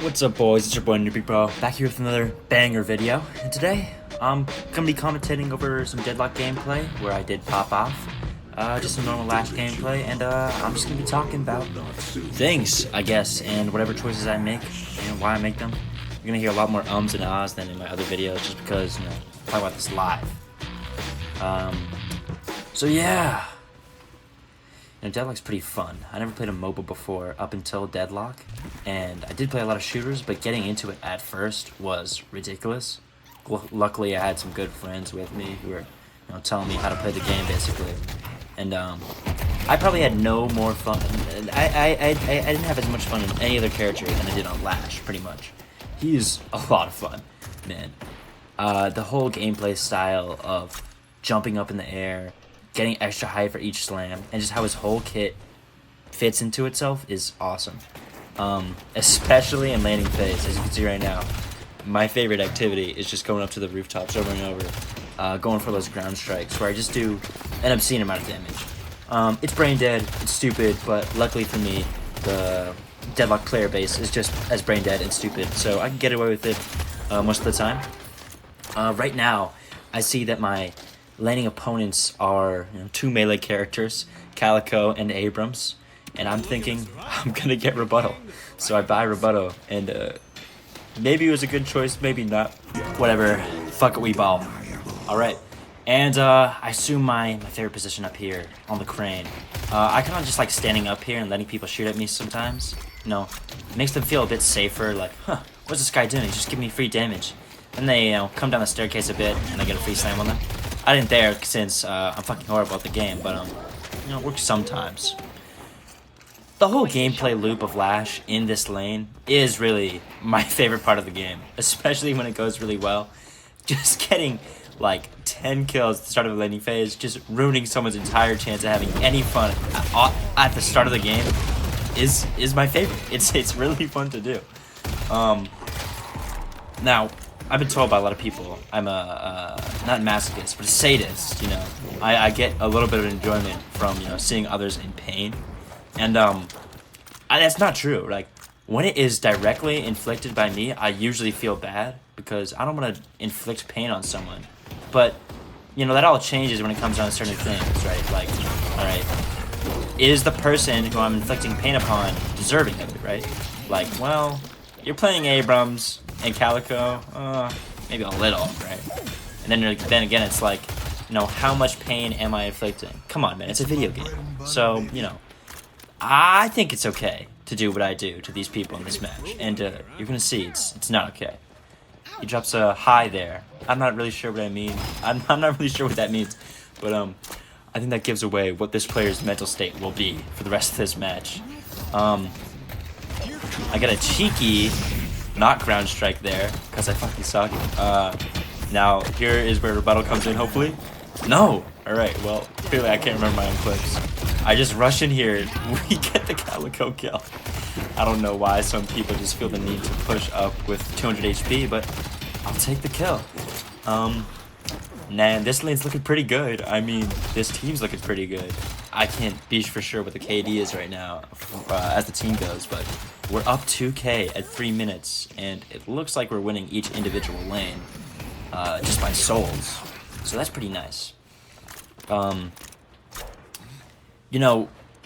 What's up, boys? It's your boy Newbie Bro, back here with another banger video. And today, I'm gonna be commentating over some Deadlock gameplay where I did pop off. Just some normal Lash gameplay, and I'm just gonna be talking about things, I guess, and whatever choices I make and why I make them. You're gonna hear a lot more ums and ahs than in my other videos, just because, I'm talking about this live. So yeah. Deadlock's pretty fun. I never played a MOBA before up until Deadlock, and I did play a lot of shooters, but getting into it at first was ridiculous. Luckily, I had some good friends with me who were, telling me how to play the game basically, and I probably had no more fun. I didn't have as much fun in any other character than I did on Lash, pretty much. He's a lot of fun, man. The whole gameplay style of jumping up in the air, getting extra high for each slam, and just how his whole kit fits into itself is awesome. Especially in landing phase, as you can see right now. My favorite activity is just going up to the rooftops over and over, going for those ground strikes, where I just do an obscene amount of damage. It's brain dead, it's stupid, but luckily for me, the Deadlock player base is just as brain dead and stupid, so I can get away with it most of the time. Right now, I see that my landing opponents are two melee characters, Calico and Abrams, and I'm thinking I'm gonna get rebuttal. So I buy rebuttal, and maybe it was a good choice, maybe not. Whatever, fuck it, we ball. Alright, and I assume my favorite position up here on the crane. I kind of just like standing up here and letting people shoot at me sometimes. It makes them feel a bit safer, like, what's this guy doing? He's just giving me free damage. And they, come down the staircase a bit, and I get a free slam on them. I didn't there since I'm fucking horrible at the game, but it works sometimes. The whole gameplay loop of Lash in this lane is really my favorite part of the game, especially when it goes really well. Just getting like 10 kills at the start of the laning phase, just ruining someone's entire chance of having any fun at the start of the game is my favorite. It's really fun to do. Now, I've been told by a lot of people I'm a not a masochist, but a sadist. I get a little bit of enjoyment from seeing others in pain, and that's not true. Like, when it is directly inflicted by me, I usually feel bad because I don't want to inflict pain on someone. But that all changes when it comes down to certain things, right? Like, all right, is the person who I'm inflicting pain upon deserving of it, right? Like, well, you're playing Abrams and Calico, maybe a little, right? And then again, it's like, how much pain am I inflicting? Come on, man, it's a video game. So, I think it's okay to do what I do to these people in this match. And you're gonna see, it's not okay. He drops a high there. I'm not really sure what I mean. I'm not really sure what that means. But I think that gives away what this player's mental state will be for the rest of this match. I got a cheeky not ground strike there, because I fucking suck. Now, here is where rebuttal comes in, hopefully. No! Alright, well, clearly I can't remember my own clips. I just rush in here, we get the Calico kill. I don't know why some people just feel the need to push up with 200 HP, but I'll take the kill. Man, this lane's looking pretty good. I mean, this team's looking pretty good. I can't be for sure what the KD is right now as the team goes, but we're up 2k at 3 minutes, and it looks like we're winning each individual lane just by souls. So that's pretty nice.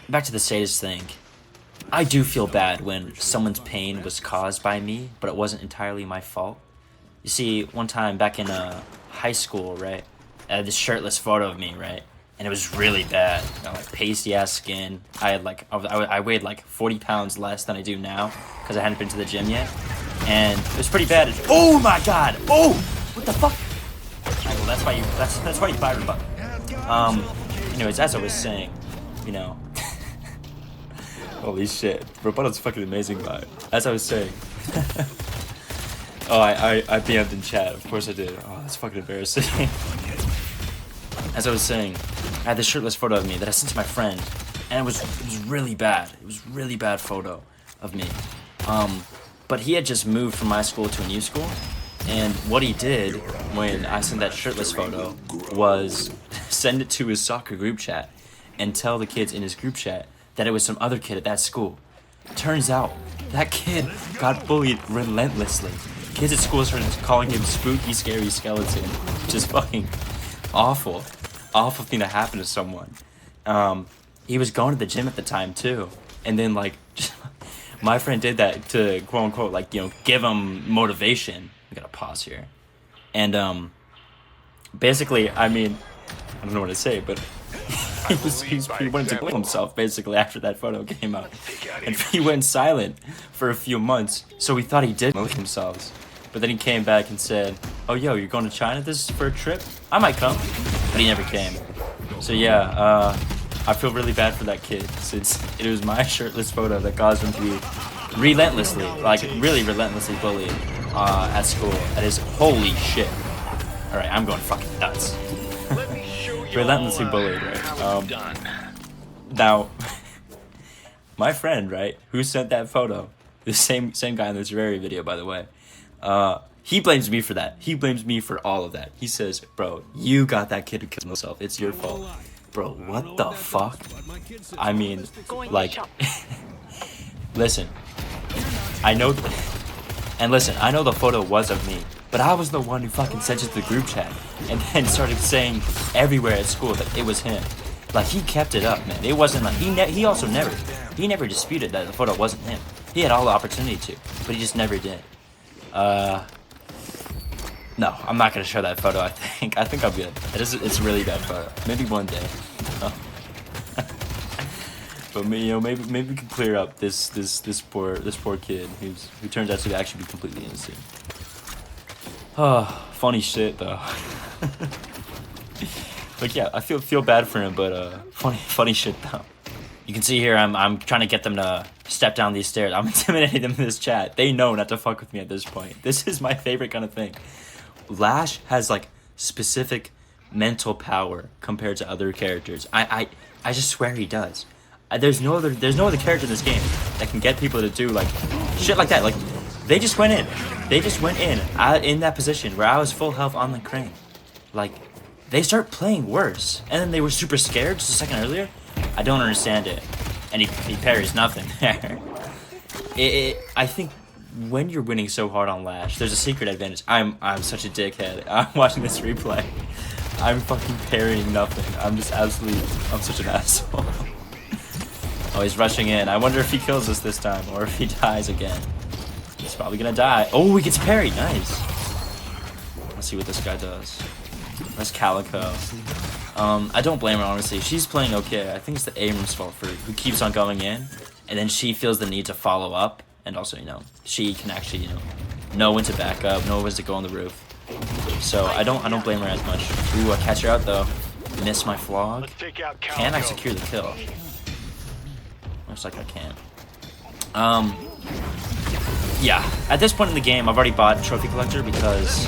Back to the sadist thing. I do feel bad when someone's pain was caused by me, but it wasn't entirely my fault. You see, one time back in high school, right, I had this shirtless photo of me, right, and it was really bad. Like pasty ass skin. I had I weighed like 40 pounds less than I do now because I hadn't been to the gym yet, and it was pretty bad. Oh my god! Oh, what the fuck? Right, well, that's why you buy rebuttal. Anyways, as I was saying, holy shit, rebuttal's fucking amazing, but as I was saying. Oh, I BM'd in chat. Of course I did. Oh, that's fucking embarrassing. As I was saying, I had this shirtless photo of me that I sent to my friend, and it was really bad. It was a really bad photo of me. But he had just moved from my school to a new school, and what he did when I sent that shirtless photo was send it to his soccer group chat and tell the kids in his group chat that it was some other kid at that school. Turns out That kid got bullied relentlessly. Kids at school started calling him spooky, scary skeleton. Just fucking awful. Awful thing to happen to someone. He was going to the gym at the time too. And then like, my friend did that to quote unquote, like, you know, give him motivation. We gotta pause here. And basically, I mean, I don't know what to say, but he wanted to kill himself basically after that photo came out. And he went silent for a few months. So we thought he did kill himself. But then he came back and said, "Oh, yo, you're going to China this for a trip? I might come." But he never came. So yeah, I feel really bad for that kid, since it was my shirtless photo that caused him to be relentlessly, like really relentlessly bullied at school. That is holy shit. All right, I'm going fucking nuts. Relentlessly bullied, right? Now, my friend, right, who sent that photo, the same guy in this very video, by the way. He blames me for that. He blames me for all of that. He says, "Bro, you got that kid to kill himself. It's your fault." Bro, what the fuck? I mean, like, listen, I know, and listen, I know the photo was of me, but I was the one who fucking sent it to the group chat and then started saying everywhere at school that it was him. Like, he kept it up, man. It wasn't like, he also never disputed that the photo wasn't him. He had all the opportunity to, but he just never did. No, I'm not gonna show that photo. I think I'm good. It's a really bad photo. Maybe one day. But you know, maybe we can clear up this poor kid who turns out to actually be completely innocent. Oh, funny shit though. Like, yeah, I feel bad for him, but funny shit though. You can see here I'm trying to get them to step down these stairs. I'm intimidating them in this chat. They know not to fuck with me at this point. This is my favorite kind of thing. Lash has like specific mental power compared to other characters. I just swear he does. There's no other character in this game that can get people to do like shit like that. Like, they just went in in that position where I was full health on the crane. Like, they start playing worse, and then they were super scared just a second earlier. I don't understand it. And he parries nothing there. I think when you're winning so hard on Lash, there's a secret advantage. I'm such a dickhead. I'm watching this replay. I'm fucking parrying nothing. I'm such an asshole. Oh, he's rushing in. I wonder if he kills us this time, or if he dies again. He's probably gonna die. Oh, he gets parried. Nice. Let's see what this guy does. That's Calico. I don't blame her, honestly. She's playing okay. I think it's the Abrams' fault for who keeps on going in, and then she feels the need to follow up, and also, you know, she can actually, you know when to back up, know when to go on the roof. So I don't blame her as much. Ooh, I catch her out though. Miss my flog. Can I secure the kill? Looks like I can. Yeah. At this point in the game, I've already bought Trophy Collector because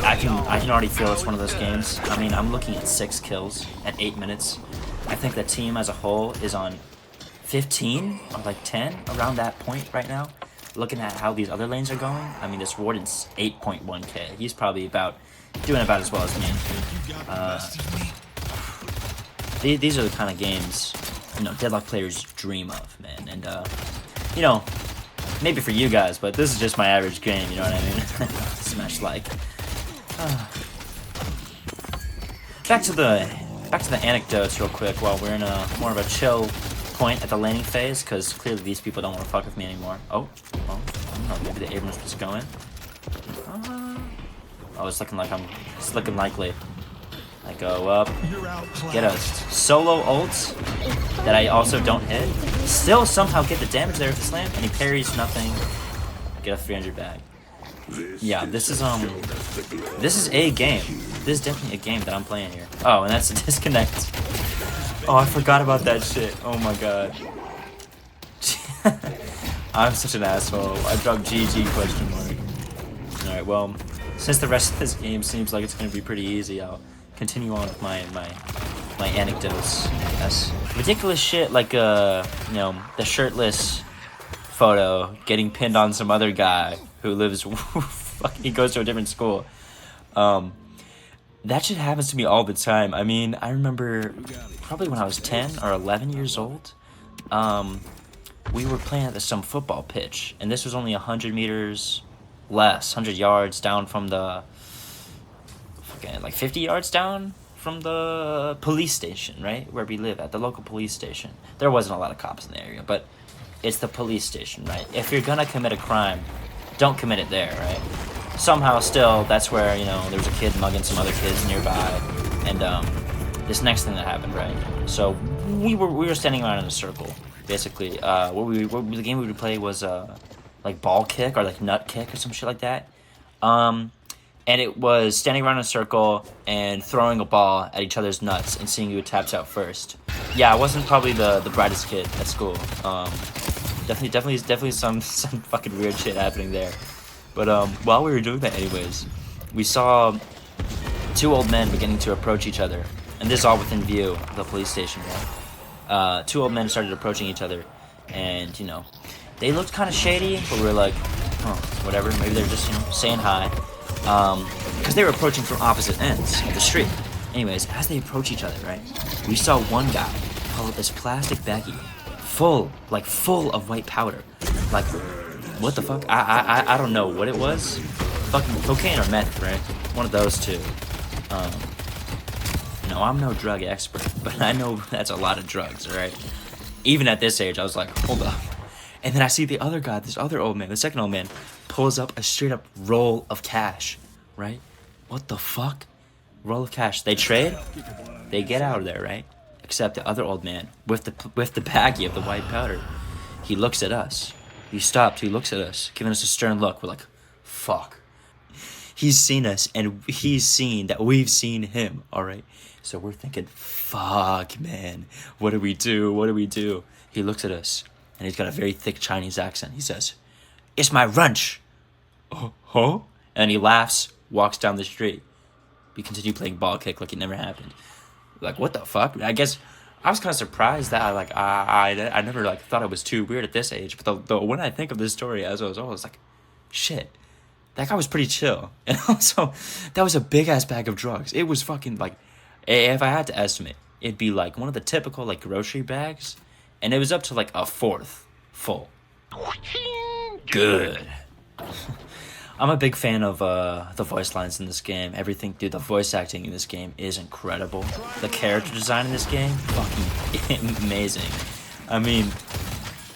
I can already feel it's one of those games. I mean, I'm looking at 6 kills at 8 minutes. I think the team as a whole is on 15 or like 10 around that point right now. Looking at how these other lanes are going, I mean, this Warden's 8.1k. He's probably doing about as well as me. These are the kind of games, you know, Deadlock players dream of, man. And you know, maybe for you guys, but this is just my average game. You know what I mean? Smash like. Back to the anecdotes real quick while we're in a more of a chill point at the laning phase, because clearly these people don't want to fuck with me anymore. Oh, I don't know, maybe the Abrams was going. Oh, it's looking likely. I go up, get a solo ult that I also don't hit. Still somehow get the damage there with the slam, and he parries nothing. Get a 300 bag. Yeah, this is a game. This is definitely a game that I'm playing here. Oh, and that's a disconnect. Oh, I forgot about that shit. Oh my god. I'm such an asshole. I dropped GG question mark. Alright, well, since the rest of this game seems like it's gonna be pretty easy, I'll continue on with my anecdotes. Yes. Ridiculous shit like you know, the shirtless photo getting pinned on some other guy who lives he goes to a different school. That shit happens to me all the time. I mean, I remember probably when I was 10 or 11 years old, we were playing at some football pitch, and this was only 100 meters less, 100 yards down from the, fucking, like 50 yards down from the police station, right? Where we live at, the local police station. There wasn't a lot of cops in the area, but it's the police station, right? If you're gonna commit a crime, don't commit it there, right? Somehow still, that's where, you know, there was a kid mugging some other kids nearby, and this next thing that happened, right? So we were standing around in a circle, basically. The game we would play was like ball kick or like nut kick or some shit like that. And it was standing around in a circle and throwing a ball at each other's nuts and seeing who taps out first. Yeah, I wasn't probably the brightest kid at school. Definitely some fucking weird shit happening there. But while we were doing that anyways, we saw two old men beginning to approach each other. And this is all within view of the police station, right? Two old men started approaching each other. And, you know, they looked kind of shady, but we were like, oh, whatever. Maybe they're just, you know, saying hi. Because they were approaching from opposite ends of the street. Anyways, as they approach each other, right, we saw one guy pull up this plastic baggie full of white powder. Like, what the fuck? I don't know what it was. Fucking cocaine or meth, right? One of those two. No, I'm no drug expert, but I know that's a lot of drugs, alright? Even at this age, I was like, hold up. And then I see the other guy, this other old man, the second old man, pulls up a straight up roll of cash, right? What the fuck? Roll of cash. They trade, they get out of there, right? Except the other old man, with the baggie of the white powder, he looks at us. He stopped, he looks at us, giving us a stern look. We're like, fuck. He's seen us, and he's seen that we've seen him, alright? So we're thinking, fuck, man. What do we do? What do we do? He looks at us, and he's got a very thick Chinese accent. He says, it's my lunch. Huh? And he laughs, walks down the street. We continue playing ball kick like it never happened. Like, what the fuck? I guess I was kind of surprised that I never like thought it was too weird at this age. But when I think of this story as I was old, I was like, shit. That guy was pretty chill. And also, that was a big-ass bag of drugs. It was fucking, like, if I had to estimate, it'd be, like, one of the typical, like, grocery bags. And it was up to, like, a fourth full. Good. I'm a big fan of the voice lines in this game. Everything, dude, the voice acting in this game is incredible. The character design in this game, fucking amazing. I mean,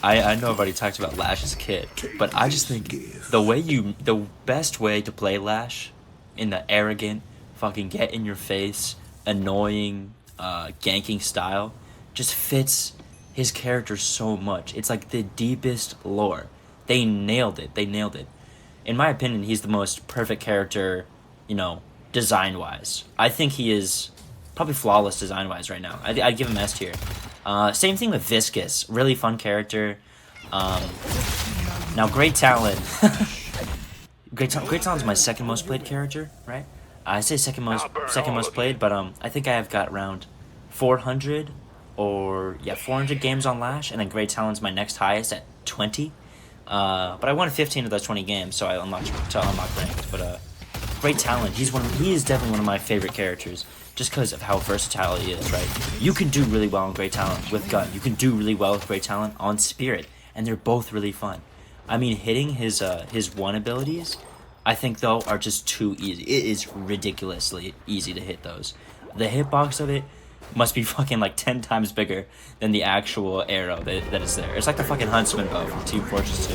I know I've already talked about Lash's kid, but I just think the best way to play Lash in the arrogant, fucking get in your face, annoying, ganking style just fits his character so much. It's like the deepest lore. They nailed it. In my opinion, he's the most perfect character, you know, design-wise. I think he is probably flawless design-wise right now. I'd give him S tier. Same thing with Viscous. Really fun character. Now, Great Talon. Great Talon's my second most played character, right? I say second most played, but I think I have got around 400 games on Lash, and then Great Talon's my next highest at 20. But I won 15 of those 20 games, so I unlocked ranked. But Great Talon, he is definitely one of my favorite characters, just because of how versatile he is, right? You can do really well on Great Talon with Gun. You can do really well with Great Talon on Spirit, and they're both really fun. I mean, hitting his one abilities, I think, though, are just too easy. It is ridiculously easy to hit those. The hitbox of it must be fucking like 10 times bigger than the actual arrow that is there. It's like the fucking Huntsman bow from Team Fortress 2.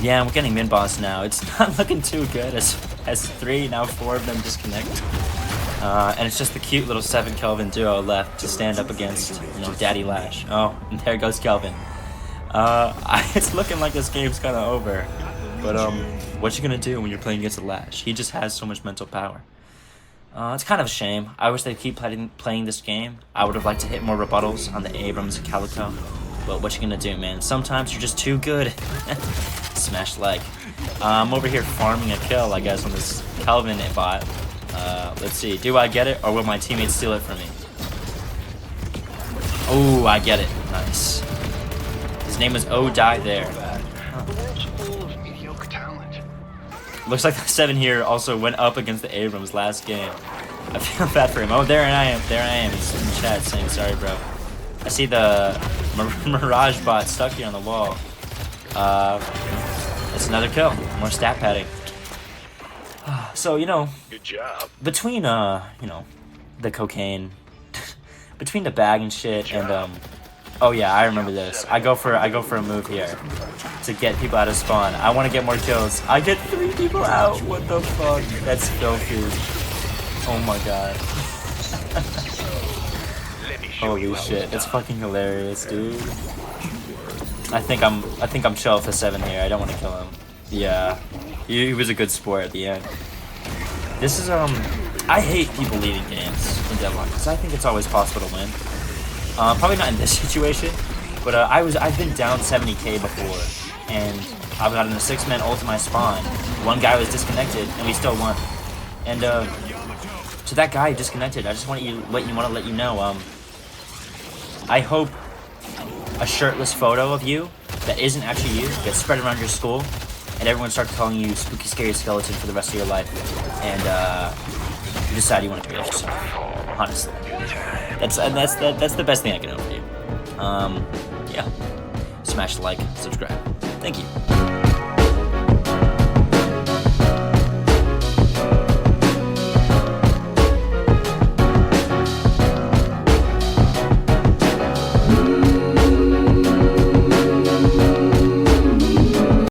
Yeah, we're getting min-boss now. It's not looking too good as 3, now 4 of them disconnect. And it's just the cute little 7 Kelvin duo left to stand up against, you know, Daddy Lash. Oh, and there goes Kelvin. It's looking like this game's kind of over. But what you gonna do when you're playing against a Lash? He just has so much mental power. It's kind of a shame. I wish they'd keep playing this game. I would have liked to hit more rebuttals on the Abrams Calico. But what you gonna do, man? Sometimes you're just too good. Smash like. I'm over here farming a kill, I guess, on this Kelvin bot. Let's see. Do I get it, or will my teammates steal it from me? Oh, I get it. Nice. His name was Oh Die There. Looks like the 7 here also went up against the Abrams last game. I feel bad for him. Oh, there I am. He's in chat saying sorry, bro. I see the Mirage bot stuck here on the wall. That's another kill. More stat padding. So, you know, Good job. between, you know, the cocaine, between the bag and shit, and, oh yeah, I remember this. I go for a move here to get people out of spawn. I want to get more kills. I get 3 people out. What the fuck? That's filthy. Oh my god. Holy shit! It's fucking hilarious, dude. I think I'm chill for 7 here. I don't want to kill him. Yeah, he was a good sport at the end. This is I hate people leaving games in deadlock because I think it's always possible to win. Probably not in this situation, but I've been down 70k before, and I got in a 6-man ult to my spawn. One guy was disconnected, and we still won. And so that guy disconnected. I just want to let you know. I hope a shirtless photo of you that isn't actually you gets spread around your school, and everyone starts calling you spooky, scary skeleton for the rest of your life, and you decide you want to kill yourself. Honestly, that's the best thing I can offer you. Yeah, smash like, subscribe. Thank you.